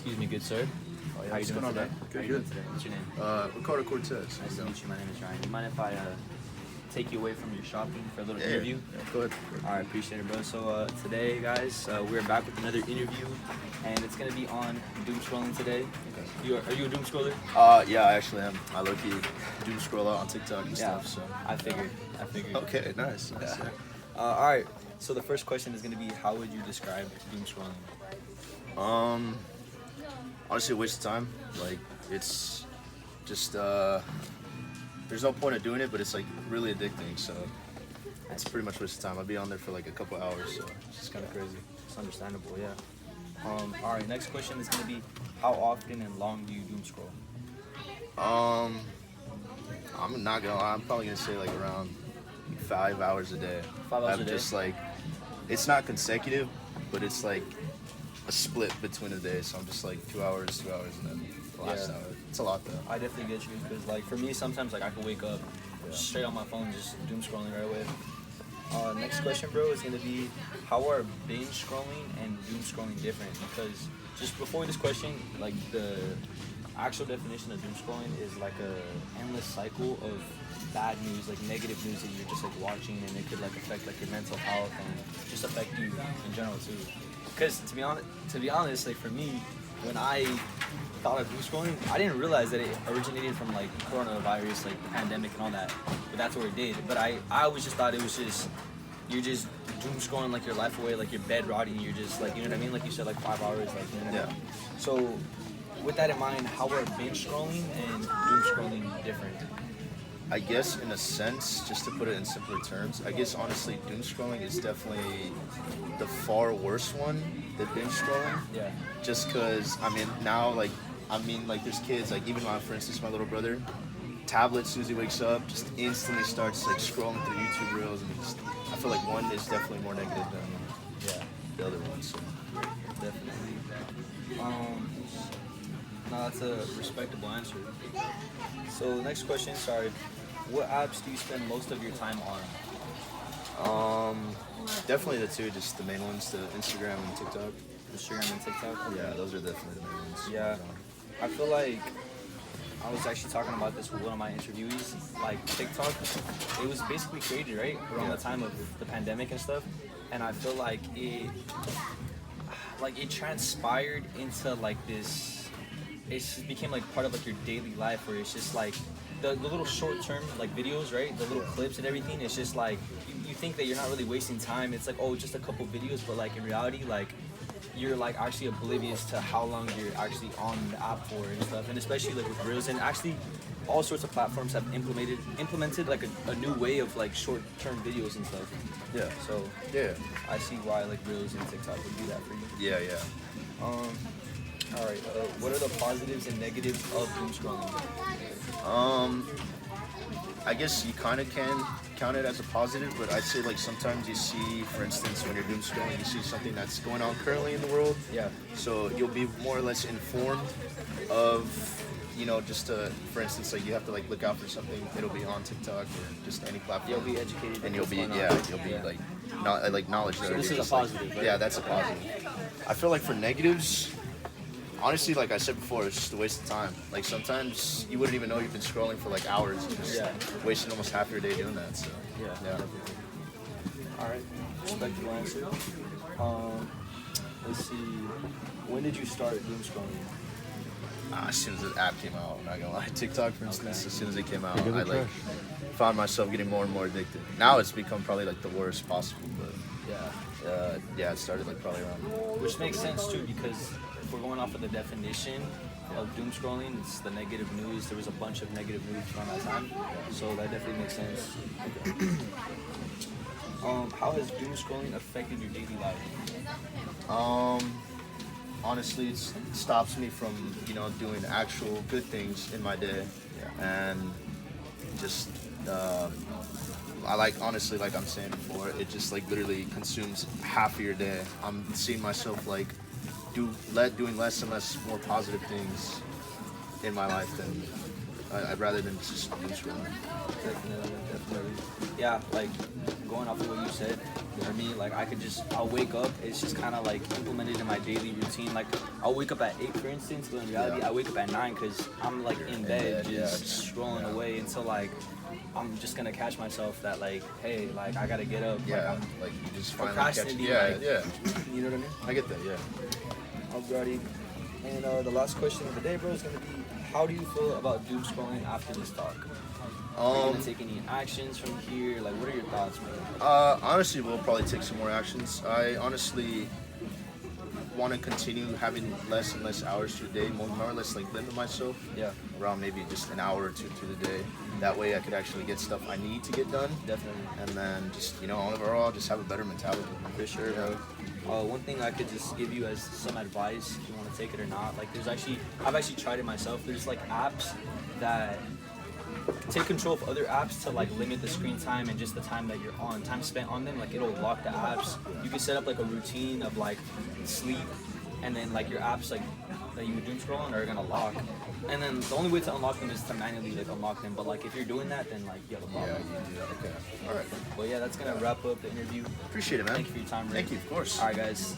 Excuse me, good sir. Oh, yeah. How you What's doing going on, today? man? How Good, you doing good. today? What's your name? Ricardo Cortez. Nice to meet you. My name is Ryan. You mind if I take you away from your shopping for a little interview? Yeah, go ahead. All right, appreciate it, bro. So today, guys, we're back with another interview, and it's gonna be on doom scrolling today. Okay. Are you a doom scroller? Yeah, I actually am. I low-key doom scroll out on TikTok and stuff, so. I figured. Okay, nice. Yeah. All right. So the first question is gonna be, how would you describe doom scrolling? Honestly, a waste of time. Like, it's just, there's no point of doing it, but it's, like, really addicting, so it's pretty much a waste of time. I'd be on there for, like, a couple hours, so it's just kind of crazy. It's understandable, yeah. All right. Next question is gonna be, how often and long do you doom scroll? I'm not gonna lie, I'm probably gonna say, like, around 5 hours a day. 5 hours a I'm day? just, like, it's not consecutive, but it's, like, a split between the days, so I'm just like 2 hours, and then the last Yeah. hour. It's a lot though. I definitely get you because, like, for me, sometimes like I can wake up straight on my phone, just doom scrolling right away. Next question, bro, is gonna be, how are binge scrolling and doom scrolling different? Because just before this question, like the actual definition of doom scrolling is like a endless cycle of bad news, like negative news that you're just like watching, and it could like affect like your mental health and just affect you in general too. Because to be honest, like for me, when I thought of doom scrolling, I didn't realize that it originated from like coronavirus, like the pandemic and all that. But that's where it did. But I always just thought it was just, you're just doom scrolling like your life away, like your bed rotting. You're just like, you know what I mean? Like you said, like 5 hours, like, you know what I mean? So with that in mind, how are binge scrolling and doom scrolling different? I guess in a sense, just to put it in simpler terms, I guess honestly doom scrolling is definitely the far worse one than binge scrolling. Yeah. Just cause now like there's kids, like even for instance my little brother, tablet as soon as he wakes up, just instantly starts like scrolling through YouTube reels, and I feel like one is definitely more negative than the other one. So Definitely. No, that's a respectable answer. So next question, sorry. What apps do you spend most of your time on? definitely the two, just the main ones, the Instagram and TikTok. Instagram and TikTok? Yeah, those are definitely the main ones. Yeah. I feel like I was actually talking about this with one of my interviewees. Like TikTok, it was basically created right around the time of the pandemic and stuff, and I feel like it transpired into like this. It just became like part of like your daily life, where it's just like the little short-term like videos, right? The little clips and everything. It's just like you think that you're not really wasting time. It's like, oh, just a couple videos, but like in reality, like you're like actually oblivious to how long you're actually on the app for and stuff. And especially like with Reels, and actually all sorts of platforms have implemented like a new way of like short-term videos and stuff. Yeah. So Yeah. I see why like Reels and TikTok would do that for you. Yeah. All right. What are the positives and negatives of doom scrolling? I guess you kind of can count it as a positive, but I'd say like sometimes you see, for instance, when you're doom scrolling, you see something that's going on currently in the world. Yeah. So you'll be more or less informed of, just for instance, like you have to like look out for something. It'll be on TikTok or just any platform. You'll be educated. And you'll be like knowledge. So this is a positive, right? Yeah, that's a positive. I feel like for negatives, honestly, like I said before, it's just a waste of time. Like sometimes you wouldn't even know you've been scrolling for like hours. You're just wasting almost half your day doing that. So Yeah. Definitely. All right. Respectable answer. Let's see. When did you start doom scrolling? as soon as the app came out, I'm not gonna lie. TikTok, for instance, Okay. as soon as it came out, I like found myself getting more and more addicted. Now it's become probably like the worst possible, but Yeah. it started like probably around. Which makes sense too, because if we're going off of the definition of doom scrolling, it's the negative news. There was a bunch of negative news around that time, so that definitely makes sense. How has doom scrolling affected your daily life? Honestly, it stops me from doing actual good things in my day, and just I like honestly, like I'm saying before, it just like literally consumes half of your day. I'm seeing myself like doing less and less more positive things in my life than I'd rather than just doom scrolling. Definitely. Yeah, like going off of what you said, for me, like I'll wake up. It's just kind of like implemented in my daily routine. Like I'll wake up at 8, for instance, but in reality, Yeah. I wake up at 9 because I'm like in bed, bed, just scrolling away until like I'm just gonna catch myself that like, hey, like I gotta get up. Yeah, Like, like you just finally catch it. procrastinating, Yeah, like- yeah. you know what I mean? I get that. Yeah. Alrighty. And the last question of the day, bro, is gonna be, how do you feel about doom scrolling after this talk? Are you gonna take any actions from here? Like, what are your thoughts, man? Honestly, we'll probably take some more actions. I honestly want to continue having less and less hours to a day, more or less like limit myself Yeah, around maybe just an hour or two through the day. That way I could actually get stuff I need to get done. definitely. And then just, overall, just have a better mentality. For sure, bro. One thing I could just give you as some advice, if you want to take it or not, like I've actually tried it myself. There's like apps that take control of other apps to like limit the screen time and just the time that you're on, time spent on them. Like it'll lock the apps. You can set up like a routine of like sleep, and then like your apps like that you would doom scroll on are gonna lock. And then the only way to unlock them is to manually like unlock them. But like if you're doing that, then like you have a Yeah, problem. you do. Okay. All right. But yeah, that's gonna wrap up the interview. Appreciate it, man. Thank you for your time, Rick. Thank you, of course. All right, guys.